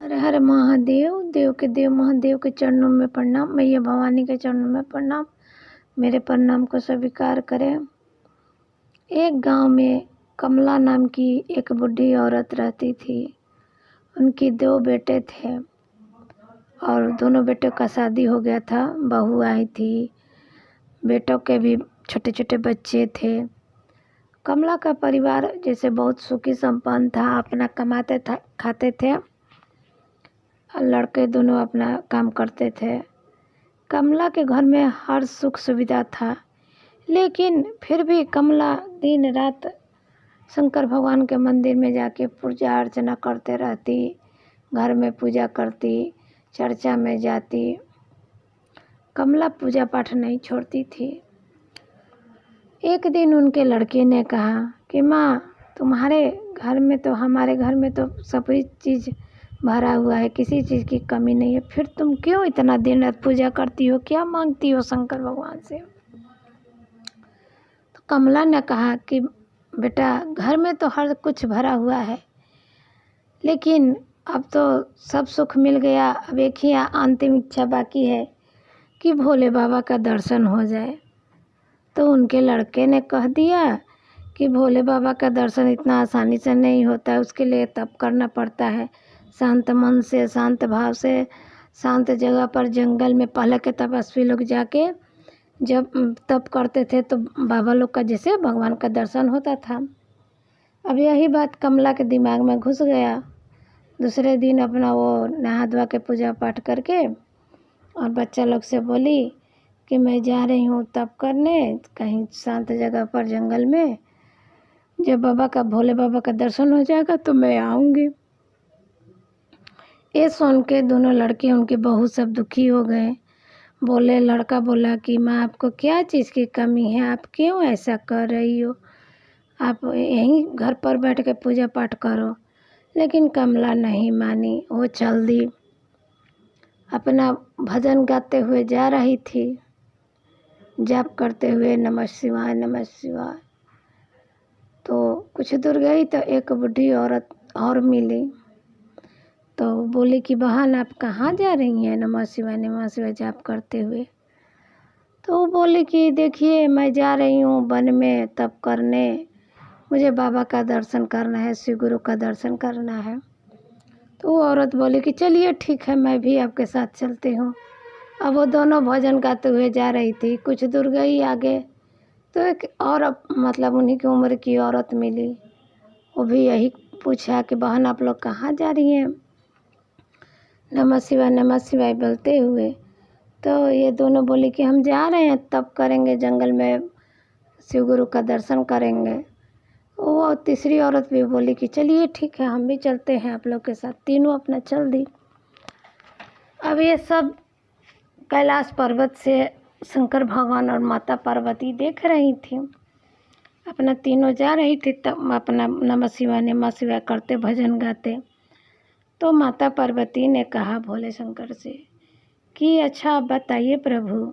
हरे हरे महादेव, देव के देव महादेव के चरणों में प्रणाम। मैया भवानी के चरणों में प्रणाम। मेरे प्रणाम को स्वीकार करें। एक गांव में कमला नाम की एक बूढ़ी औरत रहती थी। उनकी 2 बेटे थे और दोनों बेटों का शादी हो गया था। बहू आई थी, बेटों के भी छोटे छोटे बच्चे थे। कमला का परिवार जैसे बहुत सुखी संपन्न था, अपना कमाते था, खाते थे। लड़के दोनों अपना काम करते थे। कमला के घर में हर सुख सुविधा था, लेकिन फिर भी कमला दिन रात शंकर भगवान के मंदिर में जाके पूजा अर्चना करते रहती, घर में पूजा करती, चर्चा में जाती। कमला पूजा पाठ नहीं छोड़ती थी। एक दिन उनके लड़के ने कहा कि माँ, तुम्हारे घर में तो हमारे घर में तो सभी चीज़ भरा हुआ है, किसी चीज़ की कमी नहीं है, फिर तुम क्यों इतना दिन रात पूजा करती हो, क्या मांगती हो शंकर भगवान से? तो कमला ने कहा कि बेटा, घर में तो हर कुछ भरा हुआ है, लेकिन अब तो सब सुख मिल गया। अब एक ही अंतिम इच्छा बाकी है कि भोले बाबा का दर्शन हो जाए। तो उनके लड़के ने कह दिया कि भोले बाबा का दर्शन इतना आसानी से नहीं होता है, उसके लिए तप करना पड़ता है। शांत मन से, शांत भाव से, शांत जगह पर जंगल में पहले के तपस्वी लोग जाके जब तप करते थे तो बाबा लोग का जैसे भगवान का दर्शन होता था। अब यही बात कमला के दिमाग में घुस गया। दूसरे दिन अपना वो नहा धोवा के पूजा पाठ करके और बच्चा लोग से बोली कि मैं जा रही हूँ तप करने कहीं शांत जगह पर जंगल में। जब बाबा का, भोले बाबा का दर्शन हो जाएगा तो मैं आऊँगी। ये सुन के दोनों लड़के, उनकी बहू सब दुखी हो गए। बोले, लड़का बोला कि माँ, आपको क्या चीज़ की कमी है, आप क्यों ऐसा कर रही हो, आप यहीं घर पर बैठ के पूजा पाठ करो। लेकिन कमला नहीं मानी, वो चल दी। अपना भजन गाते हुए जा रही थी, जाप करते हुए नमः शिवाय नमः शिवाय। तो कुछ दूर गई तो एक बूढ़ी औरत और मिली। तो बोली कि बहन, आप कहाँ जा रही हैं नमः शिवाय जाप करते हुए? तो वो बोली कि देखिए, मैं जा रही हूँ वन में तप करने, मुझे बाबा का दर्शन करना है, शिव गुरु का दर्शन करना है। तो वो औरत बोली कि चलिए ठीक है, मैं भी आपके साथ चलती हूँ। अब वो दोनों भजन गाते हुए जा रही थी। कुछ दूर गई आगे तो एक और मतलब उन्हीं की उम्र की औरत मिली। वो भी यही पूछा कि बहन, आप लोग कहाँ जा रही हैं नमः शिवाय बोलते हुए? तो ये दोनों बोले कि हम जा रहे हैं, तप करेंगे, जंगल में शिव गुरु का दर्शन करेंगे। वो तीसरी औरत भी बोली कि चलिए ठीक है, हम भी चलते हैं आप लोग के साथ। तीनों अपना चल दी। अब ये सब कैलाश पर्वत से शंकर भगवान और माता पार्वती देख रही थी। अपना तीनों जा रही थी, तब अपना नमः शिवाय करते भजन गाते। तो माता पार्वती ने कहा भोले शंकर से कि अच्छा, आप बताइए प्रभु,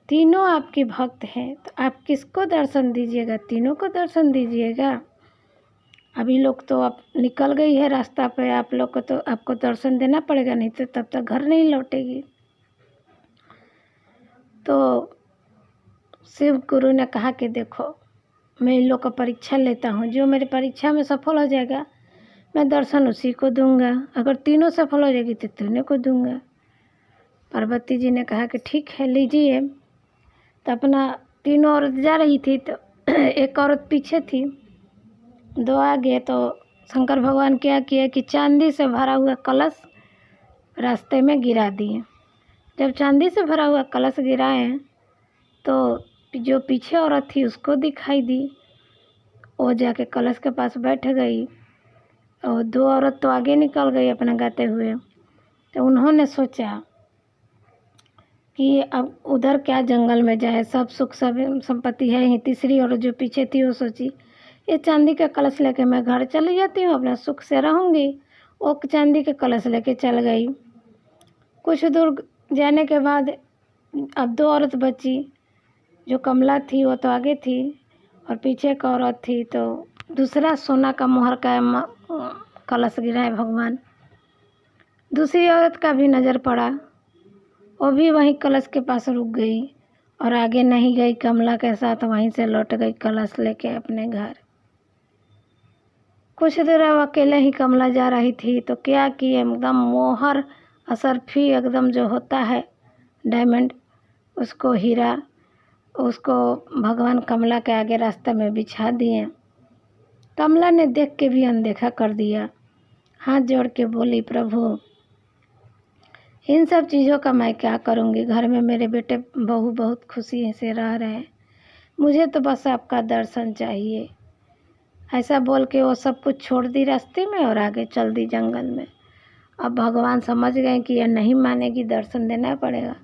तीनों आपके भक्त हैं तो आप किसको दर्शन दीजिएगा? तीनों को दर्शन दीजिएगा। अभी लोग तो अब निकल गई है रास्ता पे, आप लोग को तो आपको दर्शन देना पड़ेगा, नहीं तो तब तक घर नहीं लौटेगी। तो शिव गुरु ने कहा कि देखो, मैं इन लोग का परीक्षा लेता हूँ, जो मेरी परीक्षा में सफल हो जाएगा मैं दर्शन उसी को दूंगा, अगर तीनों सफल हो जाएगी तो तीनों को दूंगा। पार्वती जी ने कहा कि ठीक है, लीजिए। तो अपना तीनों औरत जा रही थी तो एक औरत पीछे थी, 2 आगे। तो शंकर भगवान क्या किया कि चांदी से भरा हुआ कलश रास्ते में गिरा दिए। जब चांदी से भरा हुआ कलश गिराए तो जो पीछे औरत थी उसको दिखाई दी। वो जाके कलश के पास बैठ गई और 2 औरत तो आगे निकल गई अपना गाते हुए। तो उन्होंने सोचा कि अब उधर क्या जंगल में जाए, सब सुख सब संपत्ति है ही। तीसरी औरत जो पीछे थी वो सोची, ये चांदी का कलश लेके मैं घर चली जाती हूँ, अपना सुख से रहूँगी। वो चांदी के कलश लेके चल गई। कुछ दूर जाने के बाद अब 2 औरत बची। जो कमला थी वो तो आगे थी और पीछे एक औरत थी। तो दूसरा सोना का मोहर का कलश गिराए भगवान। दूसरी औरत का भी नज़र पड़ा, वो भी वहीं कलश के पास रुक गई और आगे नहीं गई, कमला के साथ वहीं से लौट गई कलश लेके अपने घर। कुछ देर अब अकेले ही कमला जा रही थी तो क्या कि एकदम मोहर असरफी एकदम जो होता है डायमंड, उसको हीरा, उसको भगवान कमला के आगे रास्ते में बिछा दिए। कमला ने देख के भी अनदेखा कर दिया, हाथ जोड़ के बोली, प्रभु इन सब चीज़ों का मैं क्या करूँगी, घर में मेरे बेटे बहू बहुत खुशी से रह रहे हैं, मुझे तो बस आपका दर्शन चाहिए। ऐसा बोल के वो सब कुछ छोड़ दी रास्ते में और आगे चल दी जंगल में। अब भगवान समझ गए कि यह नहीं मानेगी, दर्शन देना पड़ेगा।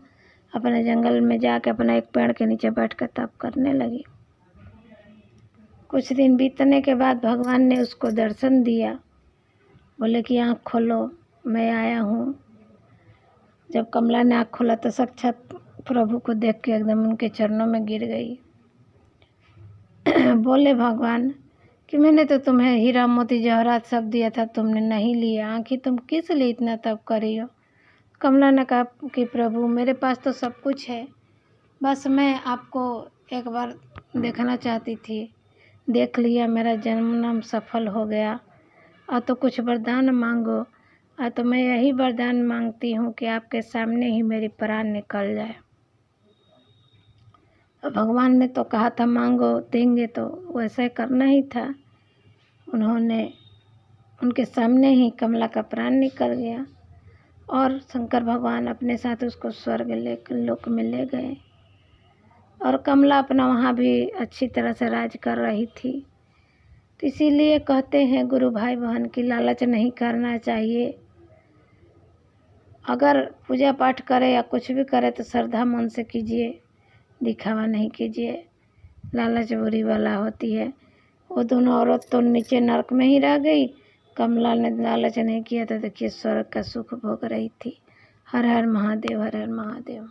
अपने जंगल में जाके अपना एक पेड़ के नीचे बैठ कर तप करने लगी। कुछ दिन बीतने के बाद भगवान ने उसको दर्शन दिया, बोले कि आँख खोलो, मैं आया हूँ। जब कमला ने आँख खोला तो साक्षात प्रभु को देख के एकदम उनके चरणों में गिर गई। बोले भगवान कि मैंने तो तुम्हें हीरा मोती जवाहरात सब दिया था, तुमने नहीं लिया, आँखी तुम किस लिए इतना तप कर रही हो। कमला ने कहा कि प्रभु मेरे पास तो सब कुछ है, बस मैं आपको एक बार देखना चाहती थी, देख लिया, मेरा जन्म सफल हो गया, और तो कुछ वरदान मांगो। तो मैं यही वरदान मांगती हूँ कि आपके सामने ही मेरी प्राण निकल जाए। भगवान ने तो कहा था मांगो, देंगे, तो वैसे करना ही था। उन्होंने उनके सामने ही कमला का प्राण निकल गया और शंकर भगवान अपने साथ उसको स्वर्ग लोक में ले गए। और कमला अपना वहाँ भी अच्छी तरह से राज कर रही थी। तो इसीलिए कहते हैं गुरु भाई बहन की लालच नहीं करना चाहिए। अगर पूजा पाठ करे या कुछ भी करे तो श्रद्धा मन से कीजिए, दिखावा नहीं कीजिए। लालच बुरी वाला होती है। वो दोनों औरत तो नीचे नरक में ही रह गई, कमला ने लालच नहीं किया तो देखिए स्वर्ग का सुख भोग रही थी। हर हर महादेव, हर हर महादेव।